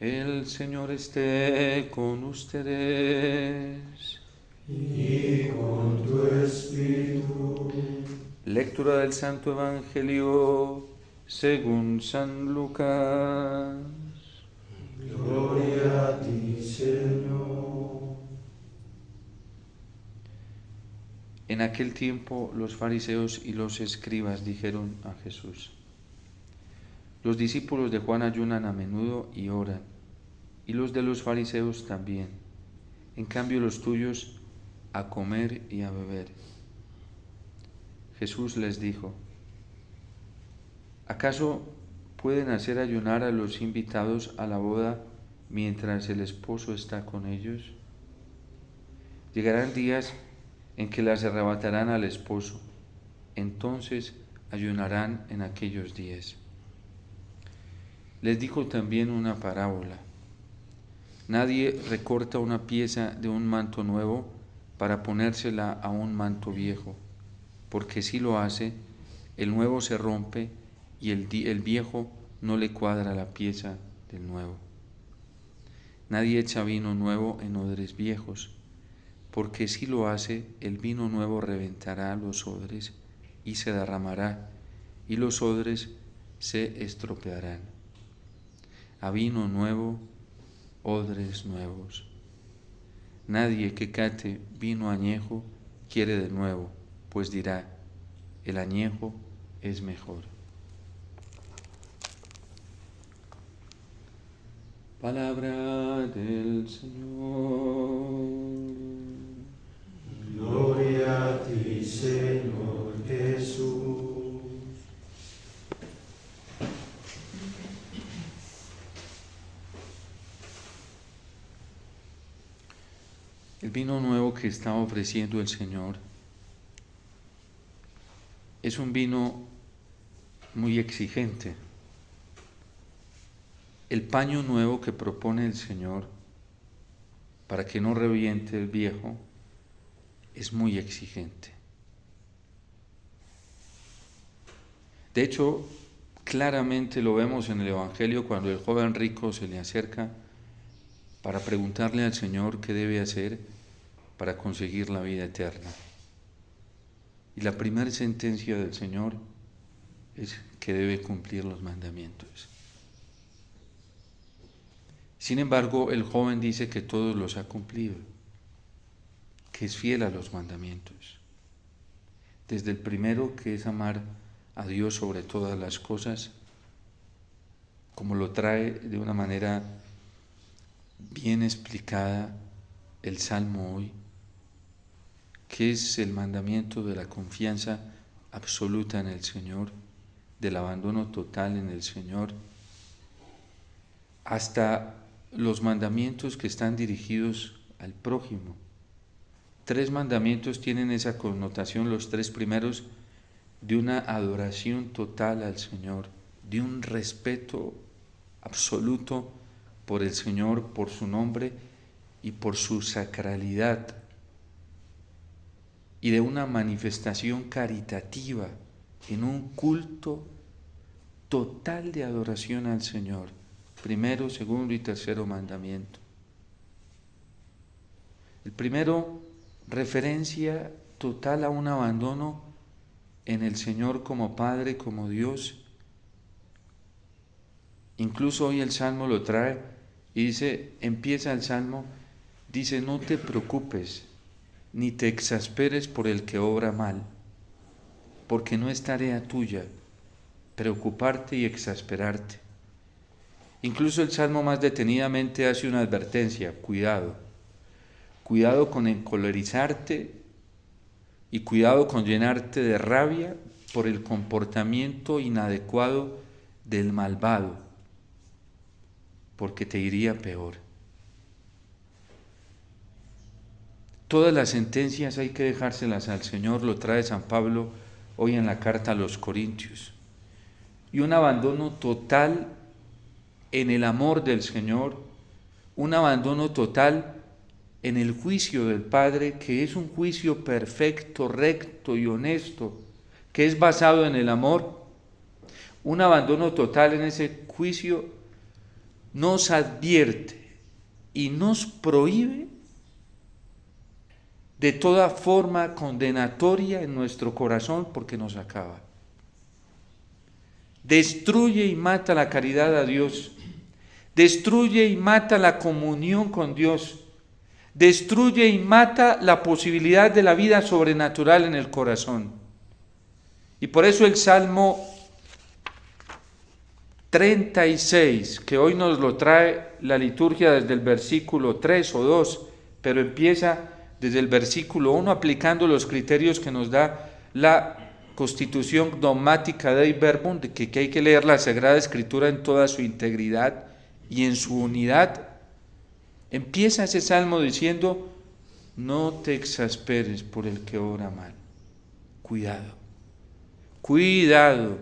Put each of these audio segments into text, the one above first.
El Señor esté con ustedes. Y con tu espíritu. Lectura del Santo Evangelio según San Lucas. Gloria a ti, Señor. En aquel tiempo los fariseos y los escribas dijeron a Jesús: los discípulos de Juan ayunan a menudo y oran, y los de los fariseos también. En cambio los tuyos a comer y a beber. Jesús les dijo: ¿acaso pueden hacer ayunar a los invitados a la boda mientras el esposo está con ellos? Llegarán días en que las arrebatarán al esposo, entonces ayunarán en aquellos días. Les dijo también una parábola: nadie recorta una pieza de un manto nuevo para ponérsela a un manto viejo, porque si lo hace, el nuevo se rompe y el viejo no le cuadra la pieza del nuevo. Nadie echa vino nuevo en odres viejos, porque si lo hace, el vino nuevo reventará los odres y se derramará, y los odres se estropearán. A vino nuevo, odres nuevos. Nadie que cate vino añejo quiere de nuevo, pues dirá: el añejo es mejor. Palabra del Señor. Gloria a ti, Señor Jesús. El vino nuevo que está ofreciendo el Señor es un vino muy exigente. El paño nuevo que propone el Señor para que no reviente el viejo es muy exigente. De hecho, claramente lo vemos en el Evangelio cuando el joven rico se le acerca para preguntarle al Señor qué debe hacer para conseguir la vida eterna. Y la primera sentencia del Señor es que debe cumplir los mandamientos. Sin embargo, el joven dice que todos los ha cumplido, que es fiel a los mandamientos. Desde el primero, que es amar a Dios sobre todas las cosas, como lo trae de una manera bien explicada el Salmo hoy, que es el mandamiento de la confianza absoluta en el Señor, del abandono total en el Señor, hasta los mandamientos que están dirigidos al prójimo. 3 mandamientos tienen esa connotación, los 3 primeros, de una adoración total al Señor, de un respeto absoluto por el Señor, por su nombre y por su sacralidad, y de una manifestación caritativa en un culto total de adoración al Señor. Primero, segundo y tercero mandamiento. El primero, referencia total a un abandono en el Señor como Padre, como Dios. Incluso hoy el Salmo lo trae y dice, empieza el Salmo, dice: no te preocupes, ni te exasperes por el que obra mal, porque no es tarea tuya preocuparte y exasperarte. Incluso el Salmo más detenidamente hace una advertencia: cuidado con encolerizarte y cuidado con llenarte de rabia por el comportamiento inadecuado del malvado, porque te iría peor. Todas las sentencias hay que dejárselas al Señor, lo trae San Pablo hoy en la carta a los Corintios. Y un abandono total en el amor del Señor, un abandono total en el juicio del Padre, que es un juicio perfecto, recto y honesto, que es basado en el amor, un abandono total en ese juicio nos advierte y nos prohíbe de toda forma condenatoria en nuestro corazón porque nos acaba. Destruye y mata la caridad a Dios, destruye y mata la comunión con Dios, destruye y mata la posibilidad de la vida sobrenatural en el corazón. Y por eso el Salmo 36, que hoy nos lo trae la liturgia desde el versículo 3 o 2, pero empieza desde el versículo 1 aplicando los criterios que nos da la Constitución dogmática Dei Verbum, de que hay que leer la Sagrada Escritura en toda su integridad y en su unidad. Empieza ese salmo diciendo: no te exasperes por el que obra mal. Cuidado, cuidado,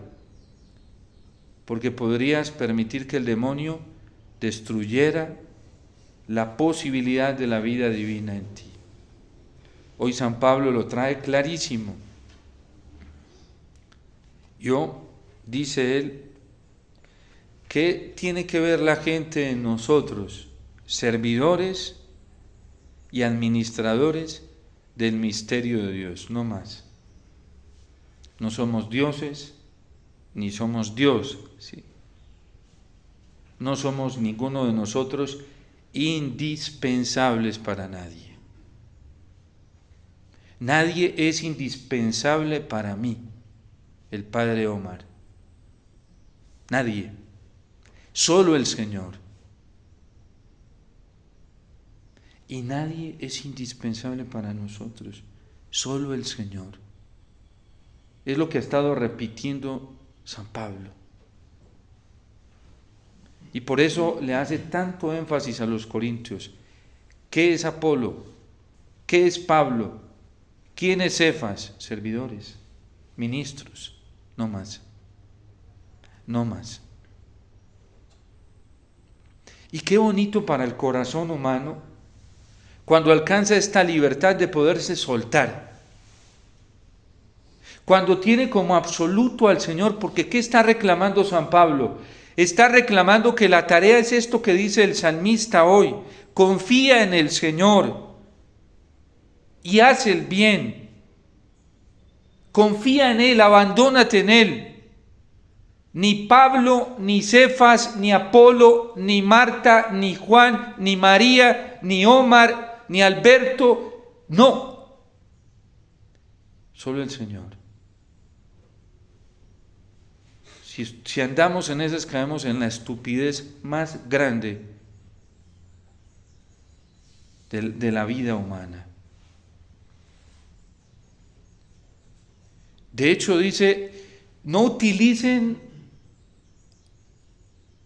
porque podrías permitir que el demonio destruyera la posibilidad de la vida divina en ti. Hoy San Pablo lo trae clarísimo. Dice él, ¿qué tiene que ver la gente en nosotros? Servidores y administradores del misterio de Dios, no más. No somos dioses, ni somos Dios, ¿sí? No somos ninguno de nosotros indispensables para nadie. Nadie es indispensable para mí, el Padre Omar. Nadie. Solo el Señor. Y nadie es indispensable para nosotros. Solo el Señor. Es lo que ha estado repitiendo San Pablo. Y por eso le hace tanto énfasis a los corintios. ¿Qué es Apolo? ¿Qué es Pablo? ¿Quién es Cefas? Servidores, ministros, no más. No más. Y qué bonito para el corazón humano cuando alcanza esta libertad de poderse soltar. Cuando tiene como absoluto al Señor, porque ¿qué está reclamando San Pablo? Está reclamando que la tarea es esto que dice el salmista hoy: confía en el Señor y haz el bien. Confía en Él, abandónate en Él. Ni Pablo, ni Cefas, ni Apolo, ni Marta, ni Juan, ni María, ni Omar, ni Alberto, no. Solo el Señor. Si andamos en esas, caemos en la estupidez más grande de la vida humana. De hecho dice, no utilicen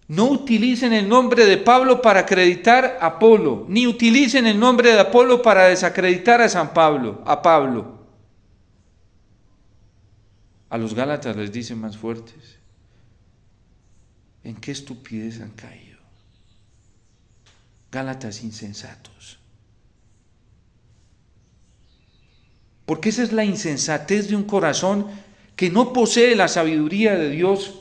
el nombre de Pablo para acreditar a Apolo, ni utilicen el nombre de Apolo para desacreditar a Pablo. A los Gálatas les dice más fuertes: ¿en qué estupidez han caído? Gálatas insensatos. Porque esa es la insensatez de un corazón que no posee la sabiduría de Dios,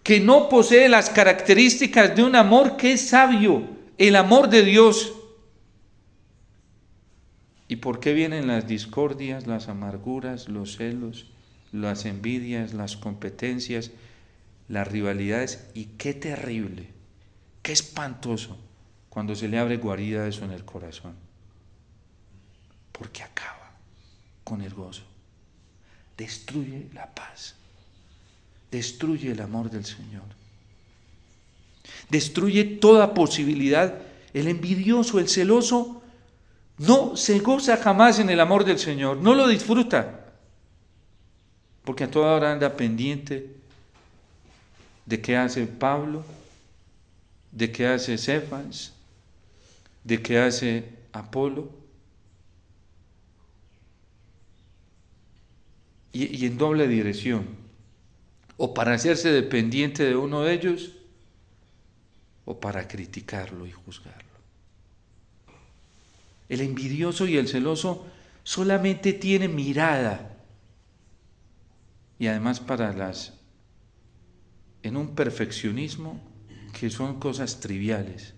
que no posee las características de un amor que es sabio, el amor de Dios. ¿Y por qué vienen las discordias, las amarguras, los celos, las envidias, las competencias, las rivalidades? Y qué terrible, qué espantoso cuando se le abre guarida a eso en el corazón, porque acaba con el gozo, destruye la paz, destruye el amor del Señor, destruye toda posibilidad. El envidioso, el celoso, no se goza jamás en el amor del Señor, no lo disfruta, porque a toda hora anda pendiente de qué hace Pablo, de qué hace Cefas, de qué hace Apolo, y en doble dirección, o para hacerse dependiente de uno de ellos, o para criticarlo y juzgarlo. El envidioso y el celoso solamente tiene mirada, y además en un perfeccionismo que son cosas triviales.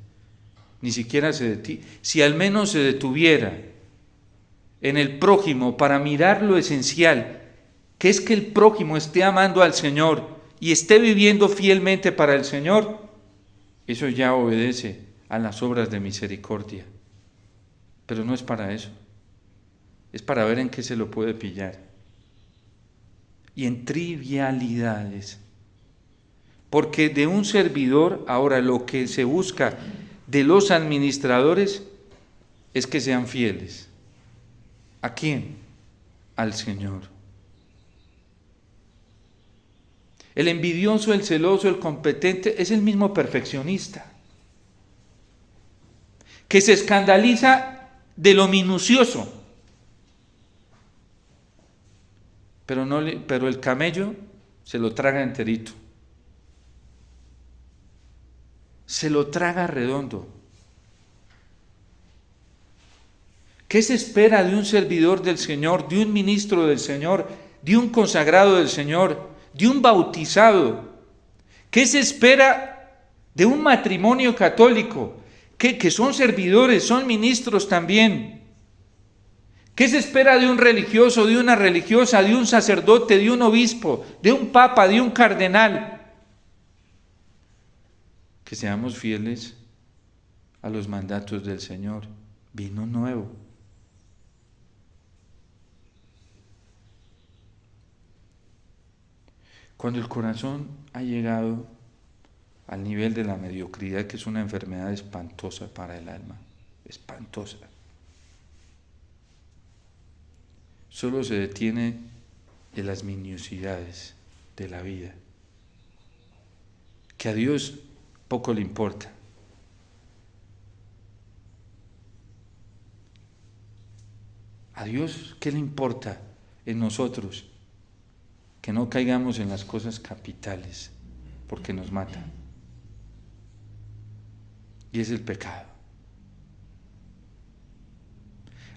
Ni siquiera si al menos se detuviera en el prójimo para mirar lo esencial, que es que el prójimo esté amando al Señor y esté viviendo fielmente para el Señor, eso ya obedece a las obras de misericordia. Pero no es para eso, es para ver en qué se lo puede pillar. Y en trivialidades. Porque de un servidor, ahora lo que se busca de los administradores es que sean fieles. ¿A quién? Al Señor. El envidioso, el celoso, el competente es el mismo perfeccionista, que se escandaliza de lo minucioso. Pero el camello se lo traga enterito. Se lo traga redondo. ¿Qué se espera de un servidor del Señor, de un ministro del Señor, de un consagrado del Señor, de un bautizado? ¿Qué se espera de un matrimonio católico, que son servidores, son ministros también? ¿Qué se espera de un religioso, de una religiosa, de un sacerdote, de un obispo, de un papa, de un cardenal? Que seamos fieles a los mandatos del Señor. Vino nuevo. Cuando el corazón ha llegado al nivel de la mediocridad, que es una enfermedad espantosa para el alma, espantosa, solo se detiene en las minuciosidades de la vida, que a Dios poco le importa. ¿A Dios qué le importa en nosotros? Que no caigamos en las cosas capitales, porque nos matan. Y es el pecado.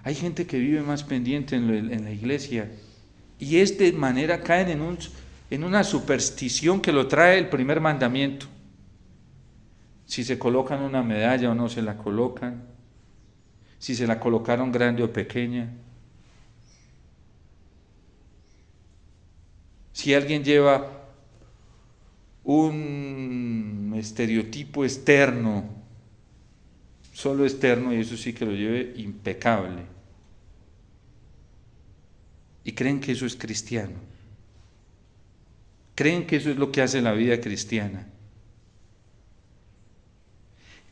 Hay gente que vive más pendiente en la iglesia, y es de manera, caen en una superstición que lo trae el primer mandamiento. Si se colocan una medalla o no se la colocan, si se la colocaron grande o pequeña, si alguien lleva un estereotipo externo, solo externo, y eso sí que lo lleve impecable, y creen que eso es cristiano, creen que eso es lo que hace la vida cristiana.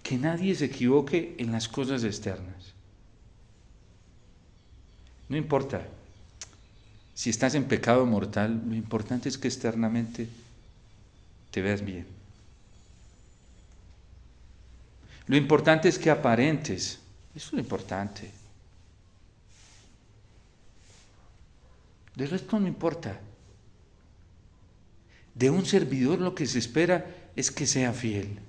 Que nadie se equivoque en las cosas externas. No importa si estás en pecado mortal, lo importante es que externamente te veas bien. Lo importante es que aparentes, eso es lo importante. De resto no importa. De un servidor lo que se espera es que sea fiel.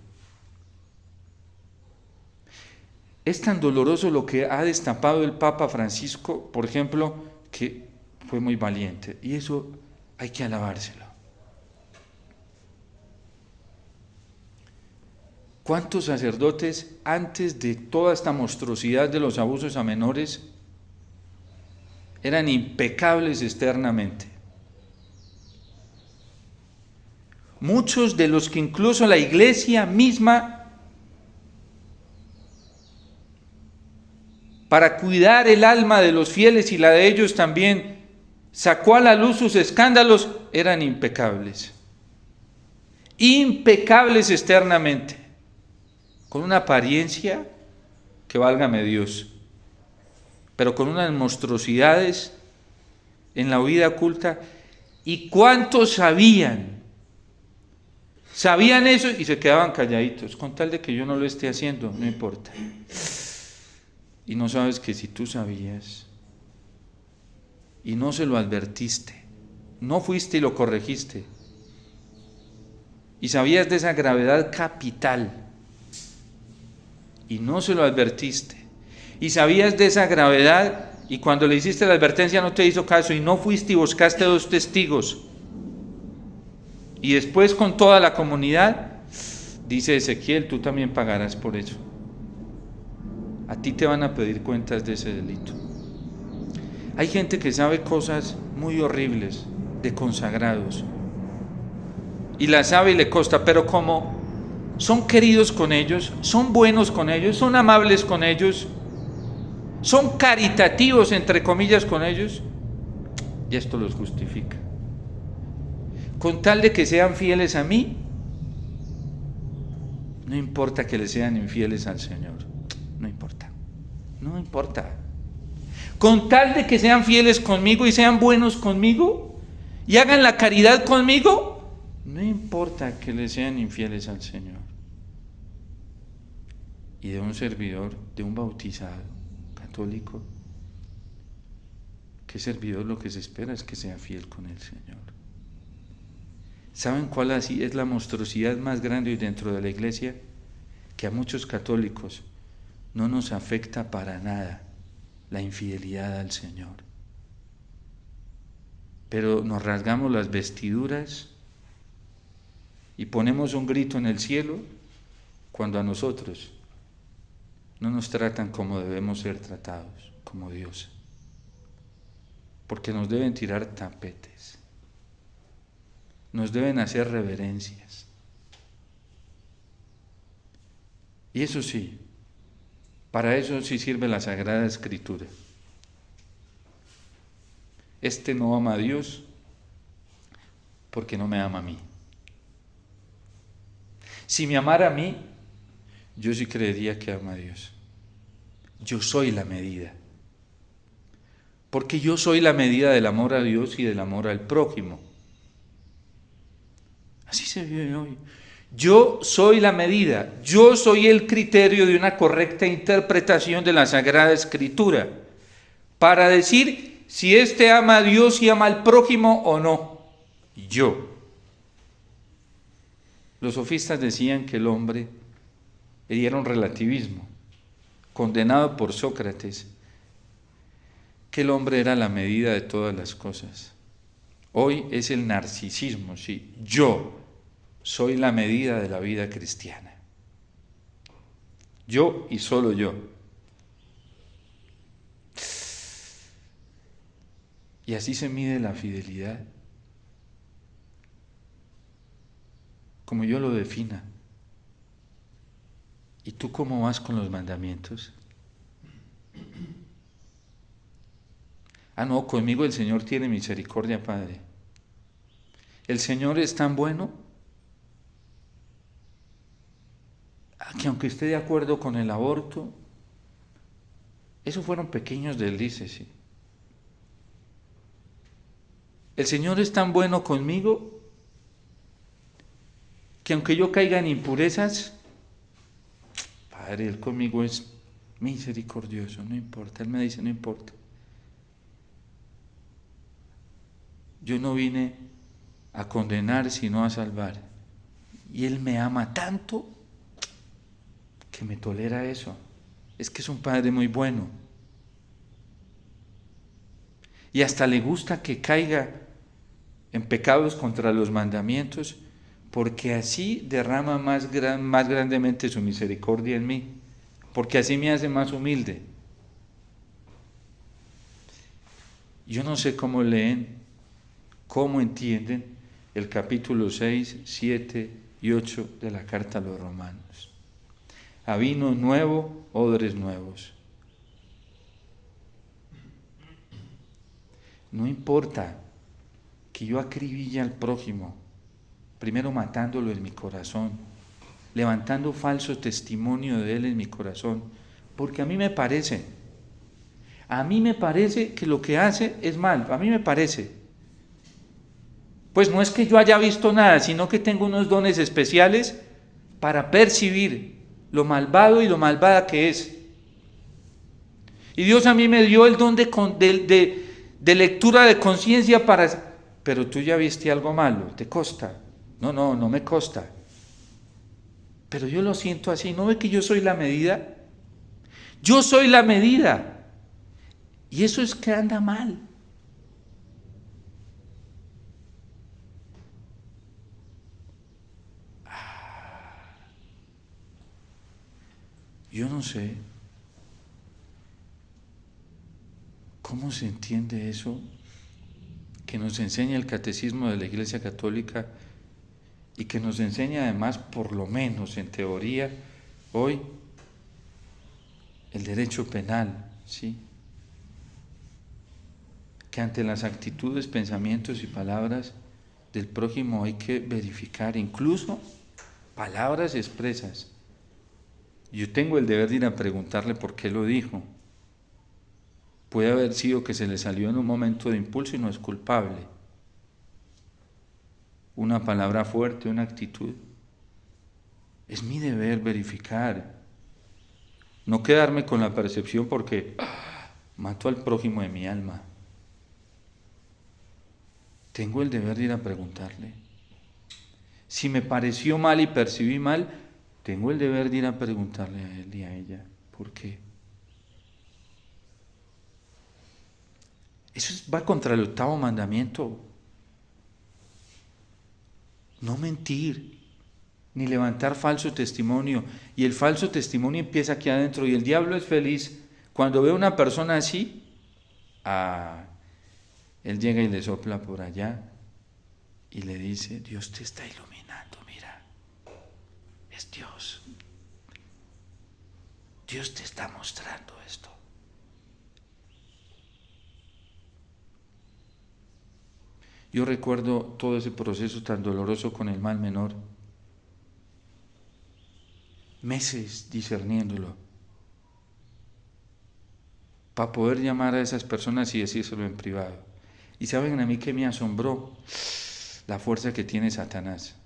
Es tan doloroso lo que ha destapado el Papa Francisco, por ejemplo, que fue muy valiente, y eso hay que alabárselo. ¿Cuántos sacerdotes, antes de toda esta monstruosidad de los abusos a menores, eran impecables externamente? Muchos de los que incluso la iglesia misma, para cuidar el alma de los fieles y la de ellos también, sacó a la luz sus escándalos, eran impecables. Impecables externamente, con una apariencia que válgame Dios, pero con unas monstruosidades en la vida oculta. ¿Y cuántos sabían eso y se quedaban calladitos? Con tal de que yo no lo esté haciendo, no importa. Y no sabes que si tú sabías y no se lo advertiste, no fuiste y lo corregiste, y sabías de esa gravedad capital y no se lo advertiste, y sabías de esa gravedad y cuando le hiciste la advertencia no te hizo caso, y no fuiste y buscaste 2 testigos, y después con toda la comunidad, dice Ezequiel, tú también pagarás por eso. A ti te van a pedir cuentas de ese delito. Hay gente que sabe cosas muy horribles de consagrados y la sabe y le consta, pero como son queridos con ellos, son buenos con ellos, son amables con ellos, son caritativos entre comillas con ellos, y esto los justifica. Con tal de que sean fieles a mí, no importa que le sean infieles al Señor, no importa, no importa. Con tal de que sean fieles conmigo y sean buenos conmigo y hagan la caridad conmigo, no importa que le sean infieles al Señor. Y de un servidor, de un bautizado católico, ¿qué servidor lo que se espera es que sea fiel con el Señor? ¿Saben cuál así es la monstruosidad más grande dentro de la iglesia? Que a muchos católicos no nos afecta para nada la infidelidad al Señor. Pero nos rasgamos las vestiduras y ponemos un grito en el cielo cuando a nosotros no nos tratan como debemos ser tratados, como Dios. Porque nos deben tirar tapetes, nos deben hacer reverencias. Y eso sí, para eso sí sirve la Sagrada Escritura. Este no ama a Dios porque no me ama a mí. Si me amara a mí, yo sí creería que ama a Dios. Yo soy la medida. Porque yo soy la medida del amor a Dios y del amor al prójimo. Así se vive hoy. Yo soy la medida, yo soy el criterio de una correcta interpretación de la Sagrada Escritura para decir si éste ama a Dios y ama al prójimo o no. Yo. Los sofistas decían que el hombre, y era un relativismo, condenado por Sócrates, que el hombre era la medida de todas las cosas. Hoy es el narcisismo, sí, yo soy la medida de la vida cristiana. Yo y solo yo. Y así se mide la fidelidad, como yo lo defina. ¿Y tú cómo vas con los mandamientos? Ah, no, conmigo el Señor tiene misericordia, Padre. El Señor es tan bueno que aunque esté de acuerdo con el aborto, esos fueron pequeños deslices, sí. El Señor es tan bueno conmigo que aunque yo caiga en impurezas, Padre, Él conmigo es misericordioso, no importa. Él me dice, no importa. Yo no vine a condenar, sino a salvar. Y Él me ama tanto que me tolera eso. Es que es un Padre muy bueno. Y hasta le gusta que caiga en pecados contra los mandamientos, porque así derrama más grandemente su misericordia en mí, porque así me hace más humilde. Yo no sé cómo leen, cómo entienden el capítulo 6, 7 y 8 de la carta a los Romanos. A vino nuevo, odres nuevos. No importa que yo acribille al prójimo, primero matándolo en mi corazón, levantando falso testimonio de él en mi corazón, porque a mí me parece que lo que hace es mal, a mí me parece. Pues no es que yo haya visto nada, sino que tengo unos dones especiales para percibir lo malvado y lo malvada que es. Y Dios a mí me dio el don de lectura de conciencia para... Pero tú ya viste algo malo, ¿te consta? No me consta. Pero yo lo siento así, ¿no ve que yo soy la medida? Yo soy la medida. Y eso es que anda mal. Yo no sé cómo se entiende eso que nos enseña el catecismo de la Iglesia Católica y que nos enseña además, por lo menos en teoría, hoy, el derecho penal, ¿sí? Que ante las actitudes, pensamientos y palabras del prójimo hay que verificar, incluso palabras expresas. Yo tengo el deber de ir a preguntarle por qué lo dijo. Puede haber sido que se le salió en un momento de impulso y no es culpable. Una palabra fuerte, una actitud. Es mi deber verificar. No quedarme con la percepción porque mato al prójimo de mi alma. Tengo el deber de ir a preguntarle. Si me pareció mal y percibí mal, tengo el deber de ir a preguntarle a él y a ella. ¿Por qué? Eso va contra el 8º mandamiento. No mentir, ni levantar falso testimonio. Y el falso testimonio empieza aquí adentro. Y el diablo es feliz cuando ve a una persona así. Él llega y le sopla por allá y le dice: Dios te está iluminando, mira, es Dios. Dios te está mostrando esto. Yo recuerdo todo ese proceso tan doloroso con el mal menor. Meses discerniéndolo. Para poder llamar a esas personas y decírselo en privado. Y saben a mí que me asombró la fuerza que tiene Satanás.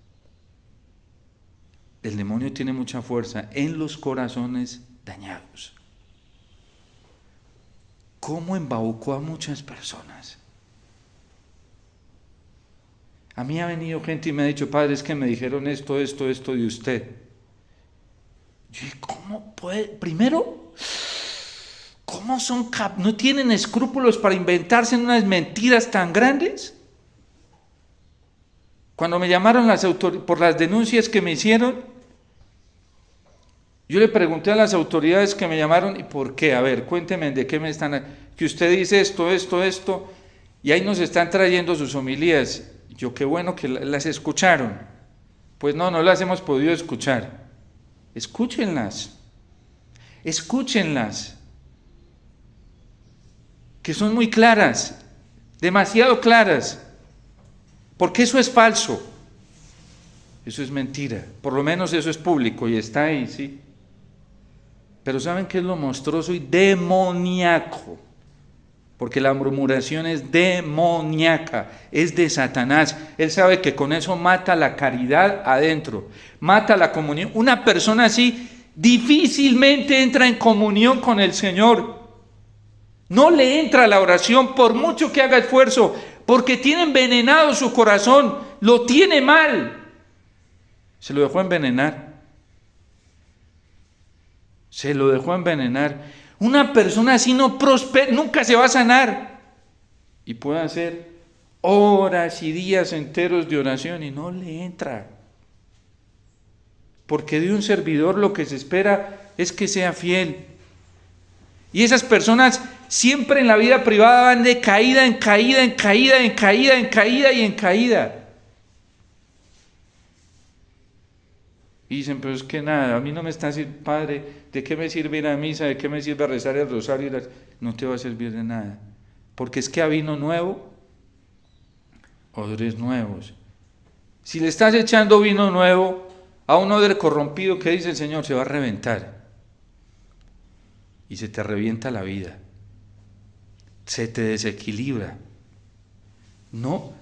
El demonio tiene mucha fuerza en los corazones dañados. ¿Cómo embaucó a muchas personas? A mí ha venido gente y me ha dicho: padre, es que me dijeron esto de usted. Yo, ¿cómo puede? Primero, ¿cómo no tienen escrúpulos para inventarse unas mentiras tan grandes? Cuando me llamaron por las denuncias que me hicieron, yo le pregunté a las autoridades que me llamaron: ¿y por qué? A ver, cuénteme de qué me están... Que usted dice esto, y ahí nos están trayendo sus homilías. Yo, qué bueno que las escucharon. Pues no las hemos podido escuchar. Escúchenlas, que son muy claras, demasiado claras, porque eso es falso, eso es mentira, por lo menos eso es público y está ahí, ¿sí? Pero ¿saben qué es lo monstruoso y demoníaco? Porque la murmuración es demoníaca, es de Satanás. Él sabe que con eso mata la caridad adentro, mata la comunión. Una persona así difícilmente entra en comunión con el Señor. No le entra la oración por mucho que haga esfuerzo, porque tiene envenenado su corazón, lo tiene mal. Se lo dejó envenenar. Una persona así no prospera, nunca se va a sanar. Y puede hacer horas y días enteros de oración y no le entra. Porque de un servidor lo que se espera es que sea fiel. Y esas personas siempre en la vida privada van de caída en caída, en caída, en caída, en caída y en caída. Y dicen: pero es que nada, a mí no me está sirviendo, padre, ¿de qué me sirve ir a misa? ¿De qué me sirve rezar el rosario? No te va a servir de nada. Porque es que a vino nuevo, odres nuevos. Si le estás echando vino nuevo a un odre corrompido, ¿qué dice el Señor? Se va a reventar. Y se te revienta la vida. Se te desequilibra. No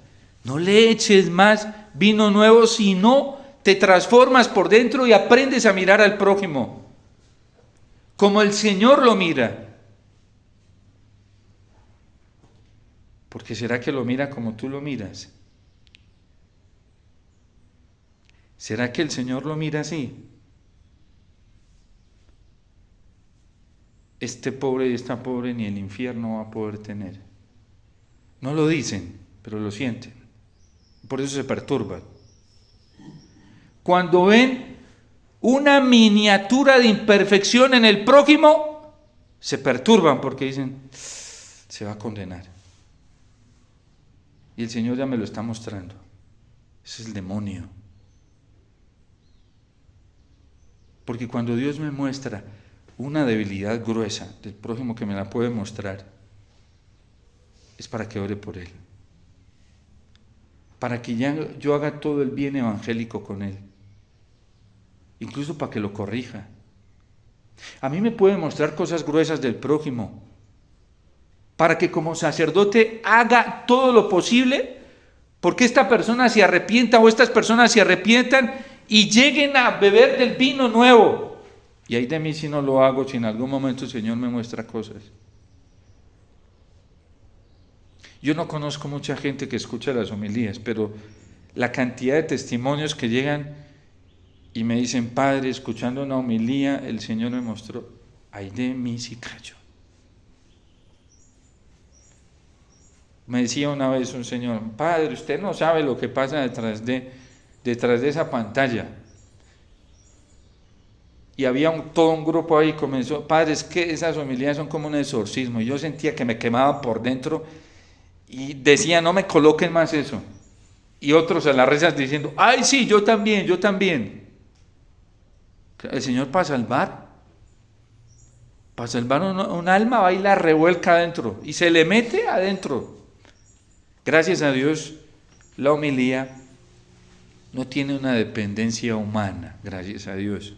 le eches más vino nuevo, sino te transformas por dentro y aprendes a mirar al prójimo como el Señor lo mira. Porque ¿será que lo mira como tú lo miras? ¿Será que el Señor lo mira así? Este pobre y esta pobre ni el infierno va a poder tener. No lo dicen, pero lo sienten. Por eso se perturban. Cuando ven una miniatura de imperfección en el prójimo, se perturban porque dicen, se va a condenar. Y el Señor ya me lo está mostrando. Ese es el demonio. Porque cuando Dios me muestra una debilidad gruesa del prójimo que me la puede mostrar, es para que ore por él. Para que yo haga todo el bien evangélico con él. Incluso para que lo corrija. A mí me puede mostrar cosas gruesas del prójimo, para que como sacerdote haga todo lo posible porque esta persona se arrepienta o estas personas se arrepientan y lleguen a beber del vino nuevo. Y ahí de mí si no lo hago, si en algún momento el Señor me muestra cosas. Yo no conozco mucha gente que escucha las homilías, pero la cantidad de testimonios que llegan y me dicen, Padre, escuchando una homilía, el Señor me mostró, ay de mí si callo. Me decía una vez un señor, Padre, usted no sabe lo que pasa detrás de esa pantalla. Y había todo un grupo ahí, comenzó, Padre, es que esas homilías son como un exorcismo. Y yo sentía que me quemaba por dentro y decía, no me coloquen más eso. Y otros a las risas diciendo, ay sí, yo también. El Señor para salvar un alma va y la revuelca adentro y se le mete adentro. Gracias a Dios, la homilía no tiene una dependencia humana, gracias a Dios.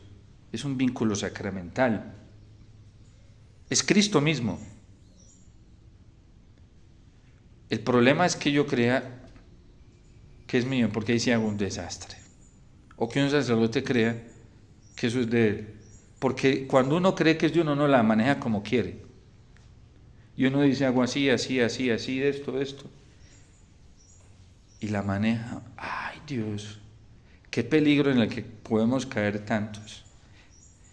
Es un vínculo sacramental. Es Cristo mismo. El problema es que yo crea que es mío, porque ahí sí hago un desastre. O que un sacerdote crea que eso es de él. Porque cuando uno cree que es de uno, no la maneja como quiere. Y uno dice, hago así, esto. Y la maneja. ¡Ay, Dios! ¡Qué peligro en el que podemos caer tantos!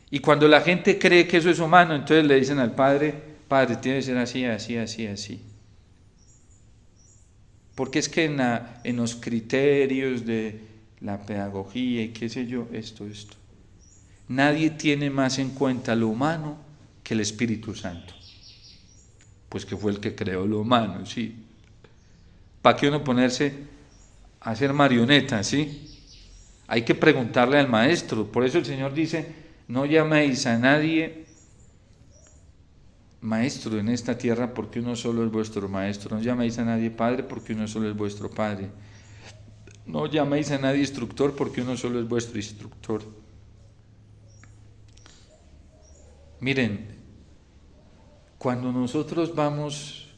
Y cuando la gente cree que eso es humano, entonces le dicen al Padre, Padre, tiene que ser así. Porque es que en los criterios de la pedagogía y qué sé yo, esto. Nadie tiene más en cuenta lo humano que el Espíritu Santo. Pues que fue el que creó lo humano, sí. ¿Para qué uno ponerse a hacer marionetas, sí? Hay que preguntarle al Maestro. Por eso el Señor dice, no llaméis a nadie Maestro en esta tierra porque uno solo es vuestro Maestro. No llaméis a nadie Padre porque uno solo es vuestro Padre. No llaméis a nadie Instructor porque uno solo es vuestro Instructor. Miren, cuando nosotros vamos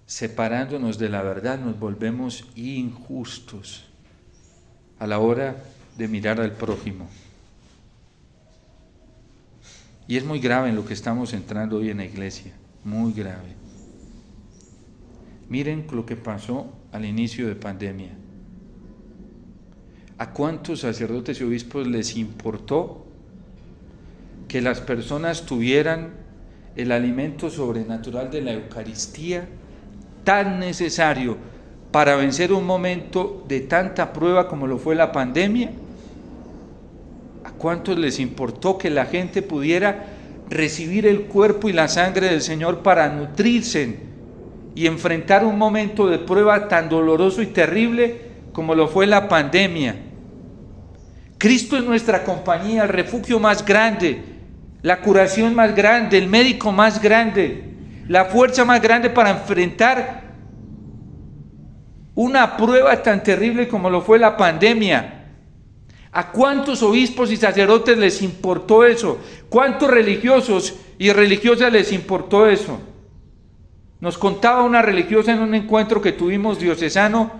separándonos de la verdad, nos volvemos injustos a la hora de mirar al prójimo. Y es muy grave en lo que estamos entrando hoy en la iglesia, muy grave. Miren lo que pasó al inicio de pandemia. ¿A cuántos sacerdotes y obispos les importó que las personas tuvieran el alimento sobrenatural de la Eucaristía tan necesario para vencer un momento de tanta prueba como lo fue la pandemia? ¿A cuántos les importó que la gente pudiera recibir el cuerpo y la sangre del Señor para nutrirse y enfrentar un momento de prueba tan doloroso y terrible como lo fue la pandemia? Cristo es nuestra compañía, el refugio más grande, la curación más grande, el médico más grande, la fuerza más grande para enfrentar una prueba tan terrible como lo fue la pandemia. ¿A cuántos obispos y sacerdotes les importó eso? ¿Cuántos religiosos y religiosas les importó eso? Nos contaba una religiosa en un encuentro que tuvimos diocesano,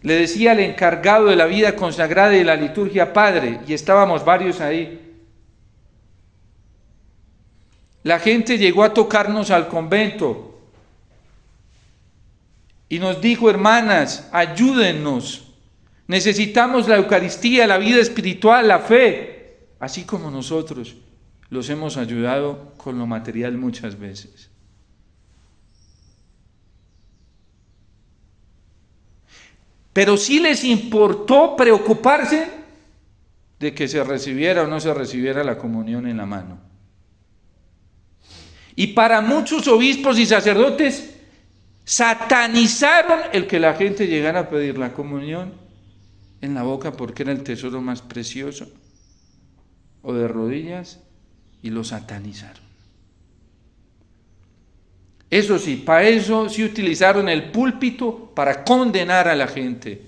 le decía al encargado de la vida consagrada y de la liturgia, Padre, y estábamos varios ahí. La gente llegó a tocarnos al convento y nos dijo, hermanas, ayúdennos. Necesitamos la Eucaristía, la vida espiritual, la fe, así como nosotros los hemos ayudado con lo material muchas veces. pero sí les importó preocuparse de que se recibiera o no se recibiera la comunión en la mano. Y para muchos obispos y sacerdotes satanizaron el que la gente llegara a pedir la comunión en la boca porque era el tesoro más precioso, o de rodillas, y lo satanizaron. Eso sí, para eso sí utilizaron el púlpito para condenar a la gente.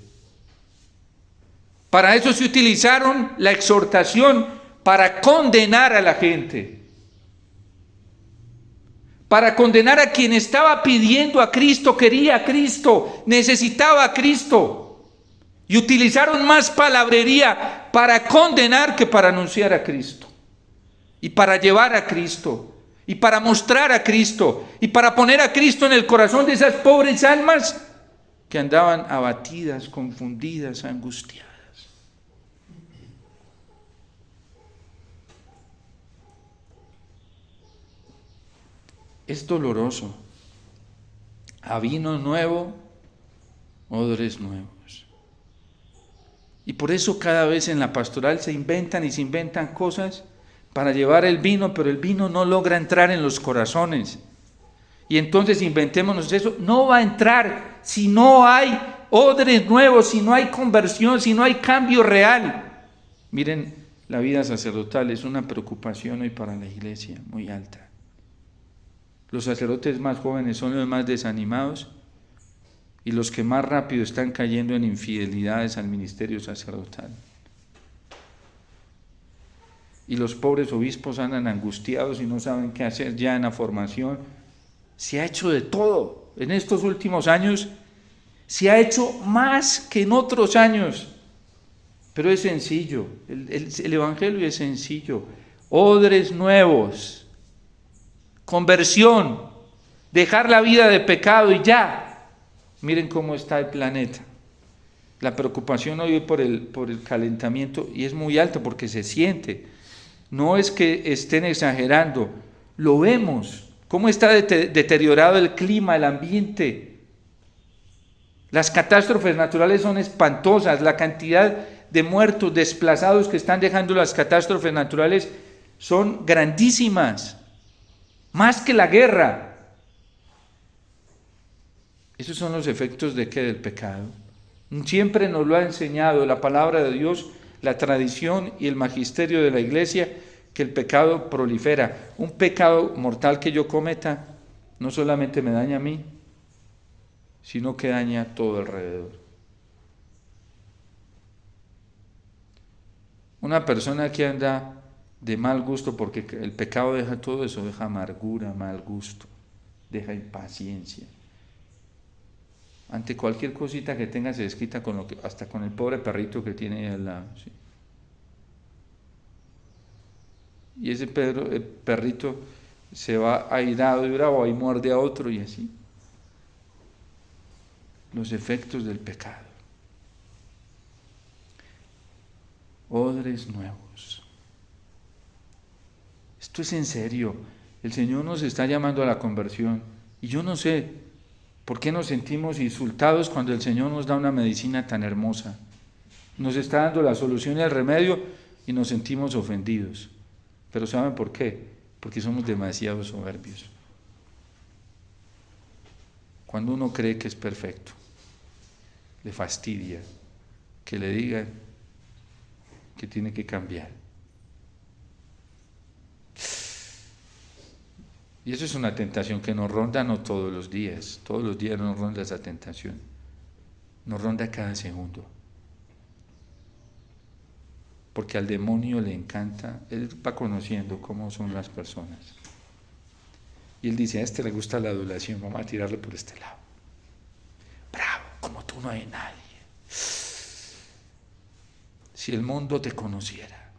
Para eso sí utilizaron la exhortación para condenar a la gente. Para condenar a quien estaba pidiendo a Cristo, quería a Cristo, necesitaba a Cristo. Y utilizaron más palabrería para condenar que para anunciar a Cristo. Y para llevar a Cristo. Y para mostrar a Cristo. Y para poner a Cristo en el corazón de esas pobres almas que andaban abatidas, confundidas, angustiadas. Es doloroso. A vino nuevo, odres nuevos. Y por eso cada vez en la pastoral se inventan cosas para llevar el vino, pero el vino no logra entrar en los corazones. Y entonces inventémonos eso. No va a entrar si no hay odres nuevos, si no hay conversión, si no hay cambio real. Miren, la vida sacerdotal es una preocupación hoy para la iglesia muy alta. Los sacerdotes más jóvenes son los más desanimados y los que más rápido están cayendo en infidelidades al ministerio sacerdotal. Y los pobres obispos andan angustiados y no saben qué hacer ya en la formación. Se ha hecho de todo. En estos últimos años se ha hecho más que en otros años. Pero es sencillo. El Evangelio es sencillo. Odres nuevos. Conversión, dejar la vida de pecado y ya. Miren cómo está el planeta. La preocupación hoy por el calentamiento, y es muy alta porque se siente. No es que estén exagerando, lo vemos. Cómo está deteriorado el clima, el ambiente. Las catástrofes naturales son espantosas. La cantidad de muertos, desplazados que están dejando las catástrofes naturales son grandísimas. Más que la guerra. Esos son los efectos de ¿qué? Del pecado. Siempre nos lo ha enseñado la palabra de Dios, la tradición y el magisterio de la iglesia, que el pecado prolifera. Un pecado mortal que yo cometa no solamente me daña a mí, sino que daña a todo alrededor. Una persona que anda de mal gusto, porque el pecado deja todo eso, deja amargura, mal gusto, deja impaciencia. Ante cualquier cosita que tenga se desquita hasta con el pobre perrito que tiene ahí al lado. ¿Sí? Y ese perrito se va airado y bravo y muerde a otro y así. Los efectos del pecado. Odres nuevos. Esto es en serio. El Señor nos está llamando a la conversión. Y yo no sé por qué nos sentimos insultados cuando el Señor nos da una medicina tan hermosa. Nos está dando la solución y el remedio y nos sentimos ofendidos. Pero ¿saben por qué? Porque somos demasiado soberbios. Cuando uno cree que es perfecto, le fastidia que le digan que tiene que cambiar. Y eso es una tentación que nos ronda no todos los días nos ronda esa tentación, nos ronda cada segundo. Porque al demonio le encanta, él va conociendo cómo son las personas. Y él dice, a este le gusta la adulación, vamos a tirarle por este lado. Bravo, como tú no hay nadie. Si el mundo te conociera,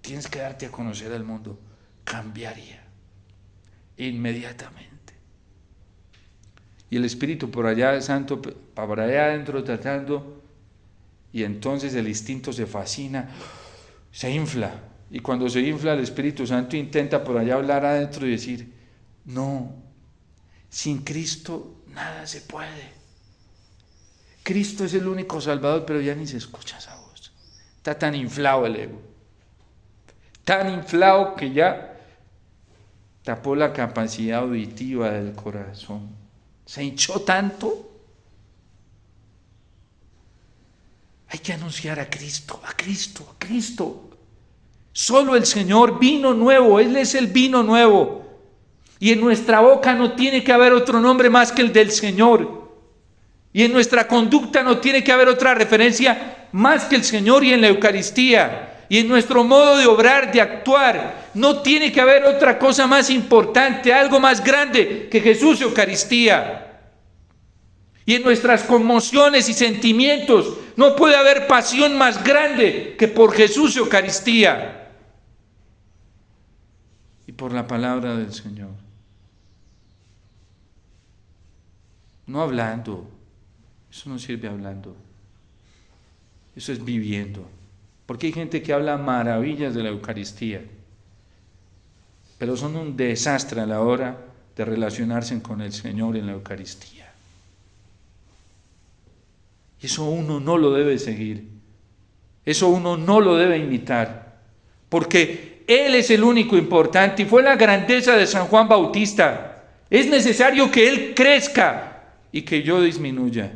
tienes que darte a conocer al mundo, cambiaría inmediatamente. Y el Espíritu por allá santo, para allá adentro tratando, y entonces el instinto se fascina, se infla, y cuando se infla el Espíritu Santo intenta por allá hablar adentro y decir, no, sin Cristo nada se puede. Cristo es el único Salvador, pero ya ni se escucha esa voz. Está tan inflado el ego. Tan inflado que ya tapó la capacidad auditiva del corazón. Se hinchó tanto. Hay que anunciar a Cristo, a Cristo, a Cristo. Solo el Señor, vino nuevo, Él es el vino nuevo. Y en nuestra boca no tiene que haber otro nombre más que el del Señor. Y en nuestra conducta no tiene que haber otra referencia más que el Señor y en la Eucaristía. Y en nuestro modo de obrar, de actuar, no tiene que haber otra cosa más importante, algo más grande que Jesús y Eucaristía. Y en nuestras conmociones y sentimientos no puede haber pasión más grande que por Jesús y Eucaristía. Y por la palabra del Señor. No hablando, eso no sirve hablando. Eso es viviendo. Porque hay gente que habla maravillas de la Eucaristía, pero son un desastre a la hora de relacionarse con el Señor en la Eucaristía. Y eso uno no lo debe seguir. Eso uno no lo debe imitar. Porque Él es el único importante y fue la grandeza de San Juan Bautista. Es necesario que Él crezca y que yo disminuya.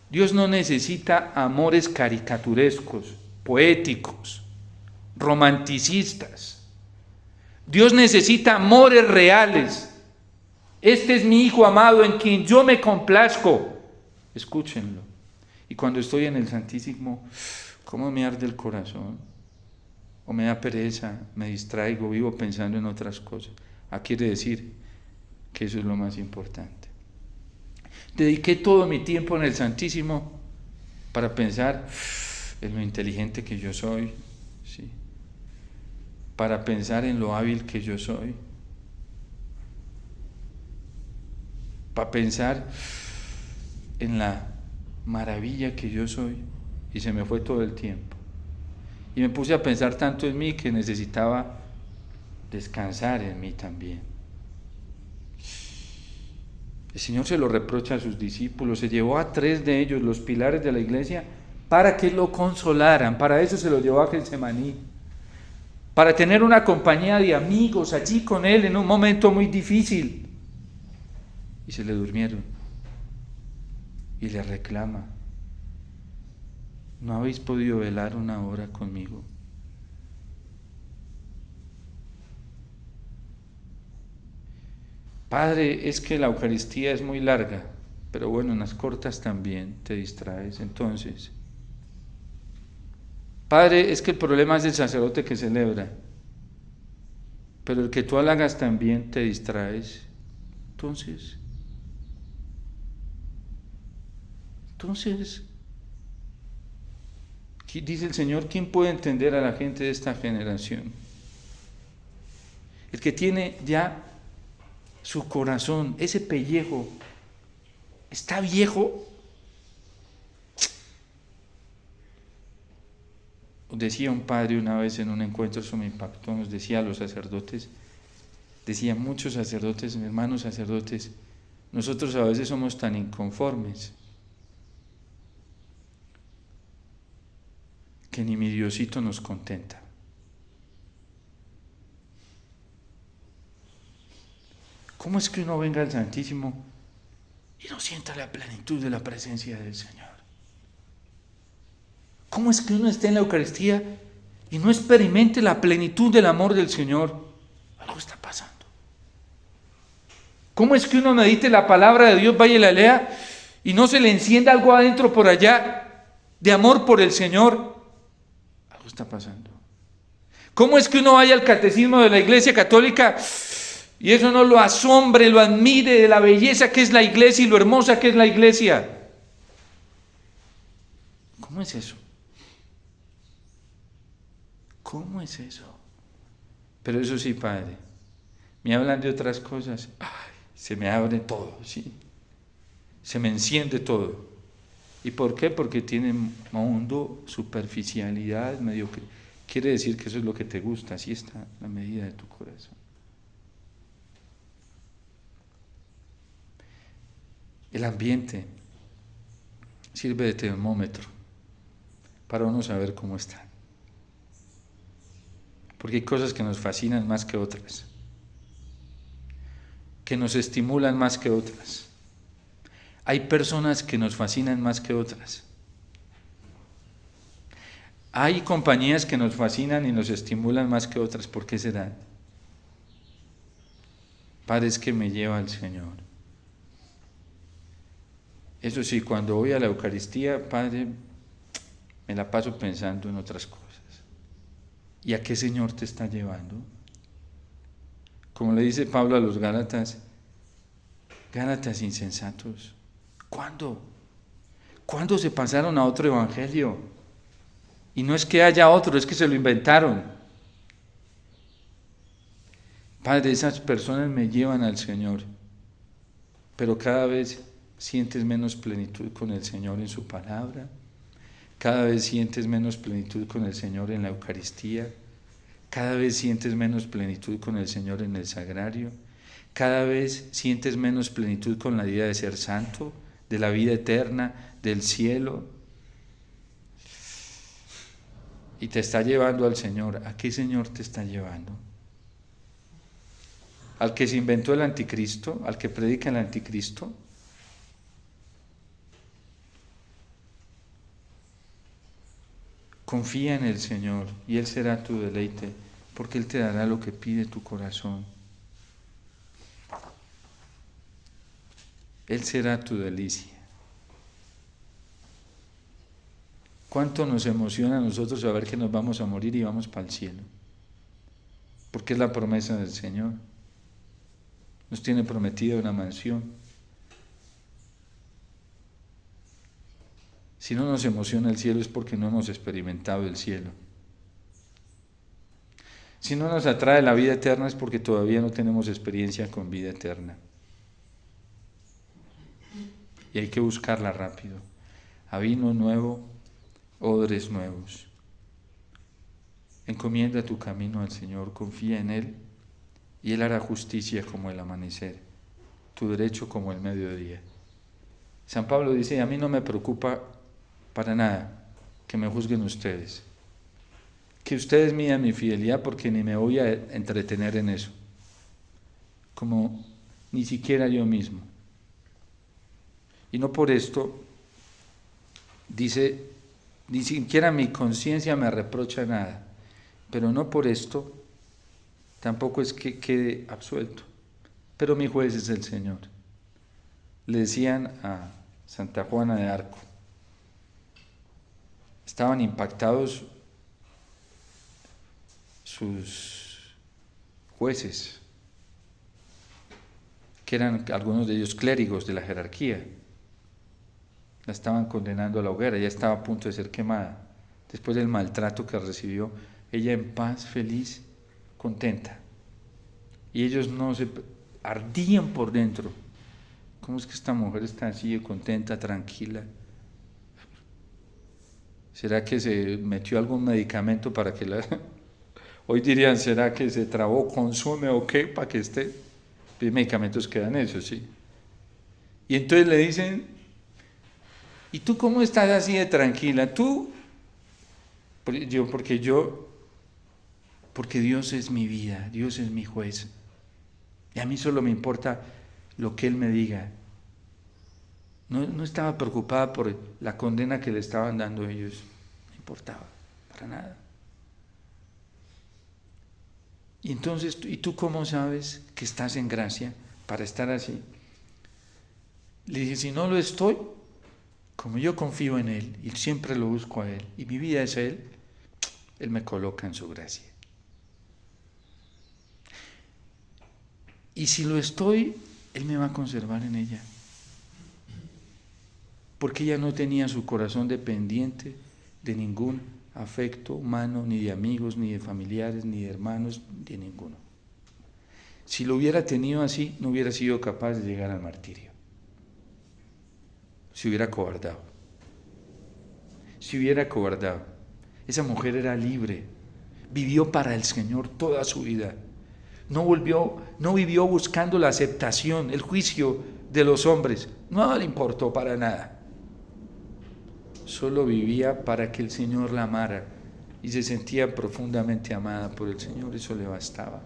Dios no necesita amores caricaturescos, poéticos, romanticistas. Dios necesita amores reales. Este es mi Hijo amado en quien yo me complazco. Escúchenlo. Y cuando estoy en el Santísimo, ¿cómo me arde el corazón? O me da pereza, me distraigo, vivo pensando en otras cosas. Quiere decir que eso es lo más importante. Dediqué todo mi tiempo en el Santísimo para pensar en lo inteligente que yo soy, ¿sí? Para pensar en lo hábil que yo soy, para pensar en la maravilla que yo soy, y se me fue todo el tiempo. Y me puse a pensar tanto en mí que necesitaba descansar en mí también. El Señor se lo reprocha a sus discípulos, se llevó a 3 de ellos, los pilares de la iglesia, para que lo consolaran. Para eso se lo llevó a Getsemaní, para tener una compañía de amigos allí con Él en un momento muy difícil. Y se le durmieron. Y le reclama: ¿no habéis podido velar una hora conmigo? Padre, es que la Eucaristía es muy larga, pero bueno, en las cortas también te distraes. Entonces, Padre, es que el problema es el sacerdote que celebra, pero el que tú halagas también te distraes. Entonces, dice el Señor, ¿quién puede entender a la gente de esta generación? El que tiene ya su corazón, ese pellejo, está viejo. Decía un padre una vez en un encuentro, eso me impactó, nos decía a los sacerdotes, decía: muchos sacerdotes, hermanos sacerdotes, nosotros a veces somos tan inconformes que ni mi Diosito nos contenta. ¿Cómo es que uno venga al Santísimo y no sienta la plenitud de la presencia del Señor? ¿Cómo es que uno esté en la Eucaristía y no experimente la plenitud del amor del Señor? Algo está pasando. ¿Cómo es que uno medite la palabra de Dios, vaya y la lea, y no se le encienda algo adentro por allá de amor por el Señor? Algo está pasando. ¿Cómo es que uno vaya al catecismo de la Iglesia Católica y eso no lo asombre, lo admire de la belleza que es la iglesia y lo hermosa que es la iglesia? ¿Cómo es eso? ¿Cómo es eso? Pero eso sí, Padre, me hablan de otras cosas, se me abre todo, ¿sí? Se me enciende todo. ¿Y por qué? Porque tiene mundo, superficialidad, mediocre. Quiere decir que eso es lo que te gusta, así está la medida de tu corazón. El ambiente sirve de termómetro para uno saber cómo está. Porque hay cosas que nos fascinan más que otras, que nos estimulan más que otras. Hay personas que nos fascinan más que otras. Hay compañías que nos fascinan y nos estimulan más que otras. ¿Por qué será? Padre, es que me lleva al Señor. Eso sí, cuando voy a la Eucaristía, Padre, me la paso pensando en otras cosas. ¿Y a qué Señor te está llevando? Como le dice Pablo a los Gálatas, Gálatas insensatos, ¿cuándo? ¿Cuándo se pasaron a otro evangelio? Y no es que haya otro, es que se lo inventaron. Padre, esas personas me llevan al Señor, pero cada vez sientes menos plenitud con el Señor en su palabra, cada vez sientes menos plenitud con el Señor en la Eucaristía, cada vez sientes menos plenitud con el Señor en el sagrario, cada vez sientes menos plenitud con la idea de ser santo, de la vida eterna, del cielo. Y te está llevando al Señor. ¿A qué Señor te está llevando? ¿Al que se inventó el anticristo? ¿Al que predica el anticristo? Confía en el Señor y Él será tu deleite, porque Él te dará lo que pide tu corazón. Él será tu delicia. ¿Cuánto nos emociona a nosotros saber que nos vamos a morir y vamos para el cielo? Porque es la promesa del Señor. Nos tiene prometida una mansión. Si no nos emociona el cielo es porque no hemos experimentado el cielo. Si no nos atrae la vida eterna es porque todavía no tenemos experiencia con vida eterna. Y hay que buscarla rápido. A vino nuevo, odres nuevos. Encomienda tu camino al Señor, confía en Él y Él hará justicia como el amanecer, tu derecho como el mediodía. San Pablo dice, a mí no me preocupa para nada que me juzguen ustedes, que ustedes midan mi fidelidad porque ni me voy a entretener en eso, como ni siquiera yo mismo. Y no por esto, dice, ni siquiera mi conciencia me reprocha nada, pero no por esto tampoco es que quede absuelto, pero mi juez es el Señor. Le decían a Santa Juana de Arco, estaban impactados sus jueces, que eran algunos de ellos clérigos de la jerarquía. La estaban condenando a la hoguera, ella estaba a punto de ser quemada. Después del maltrato que recibió, ella en paz, feliz, contenta. Y ellos no se ardían por dentro. ¿Cómo es que esta mujer está así, contenta, tranquila? ¿Será que se metió algún medicamento para que la... Hoy dirían, ¿será que se trabó, consume o qué para que esté? Los medicamentos quedan eso, sí. Y entonces le dicen, ¿y tú cómo estás así de tranquila? Tú, porque Dios es mi vida, Dios es mi juez. Y a mí solo me importa lo que Él me diga. No estaba preocupada por la condena que le estaban dando ellos. No importaba, para nada. Y entonces, ¿y tú cómo sabes que estás en gracia para estar así? Le dije, si no lo estoy, como yo confío en Él y siempre lo busco a Él y mi vida es Él, Él me coloca en su gracia. Y si lo estoy, Él me va a conservar en ella. Porque ella no tenía su corazón dependiente de ningún afecto humano, ni de amigos, ni de familiares, ni de hermanos, de ninguno. Si lo hubiera tenido así, no hubiera sido capaz de llegar al martirio. Se hubiera cobardado. Esa mujer era libre, vivió para el Señor toda su vida. No vivió buscando la aceptación, el juicio de los hombres. No le importó para nada. Solo vivía para que el Señor la amara y se sentía profundamente amada por el Señor, eso le bastaba.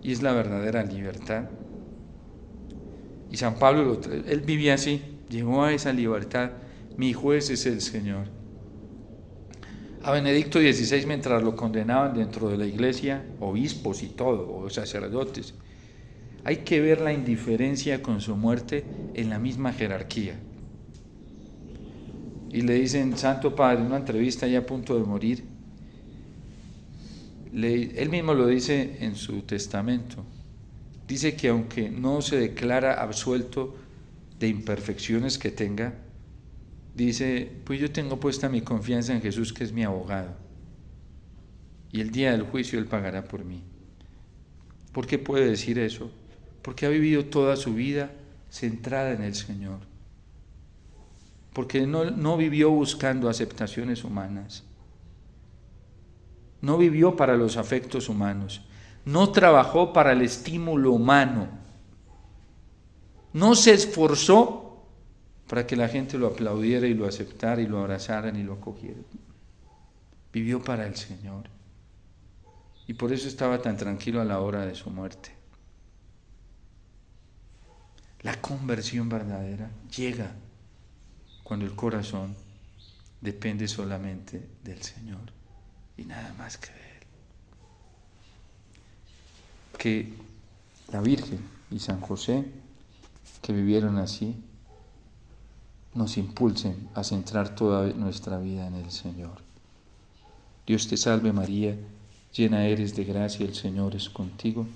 Y es la verdadera libertad. Y San Pablo, él vivía así, llegó a esa libertad. Mi juez es el Señor. A Benedicto XVI, mientras lo condenaban dentro de la iglesia, obispos y todo, o sacerdotes, hay que ver la indiferencia con su muerte en la misma jerarquía. Y le dicen, Santo Padre, en una entrevista ya a punto de morir, él mismo lo dice en su testamento, dice que aunque no se declara absuelto de imperfecciones que tenga, dice, pues yo tengo puesta mi confianza en Jesús, que es mi abogado, y el día del juicio Él pagará por mí. ¿Por qué puede decir eso? Porque ha vivido toda su vida centrada en el Señor, porque no vivió buscando aceptaciones humanas, no vivió para los afectos humanos, no trabajó para el estímulo humano, no se esforzó para que la gente lo aplaudiera y lo aceptara y lo abrazaran y lo acogiera. Vivió para el Señor y por eso estaba tan tranquilo a la hora de su muerte. La conversión verdadera llega cuando el corazón depende solamente del Señor y nada más que de Él. Que la Virgen y San José, que vivieron así, nos impulsen a centrar toda nuestra vida en el Señor. Dios te salve María, llena eres de gracia, el Señor es contigo,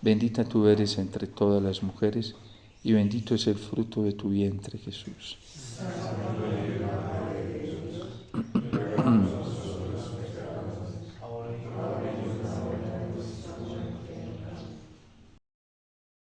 bendita tú eres entre todas las mujeres, y bendito es el fruto de tu vientre, Jesús. Santa María,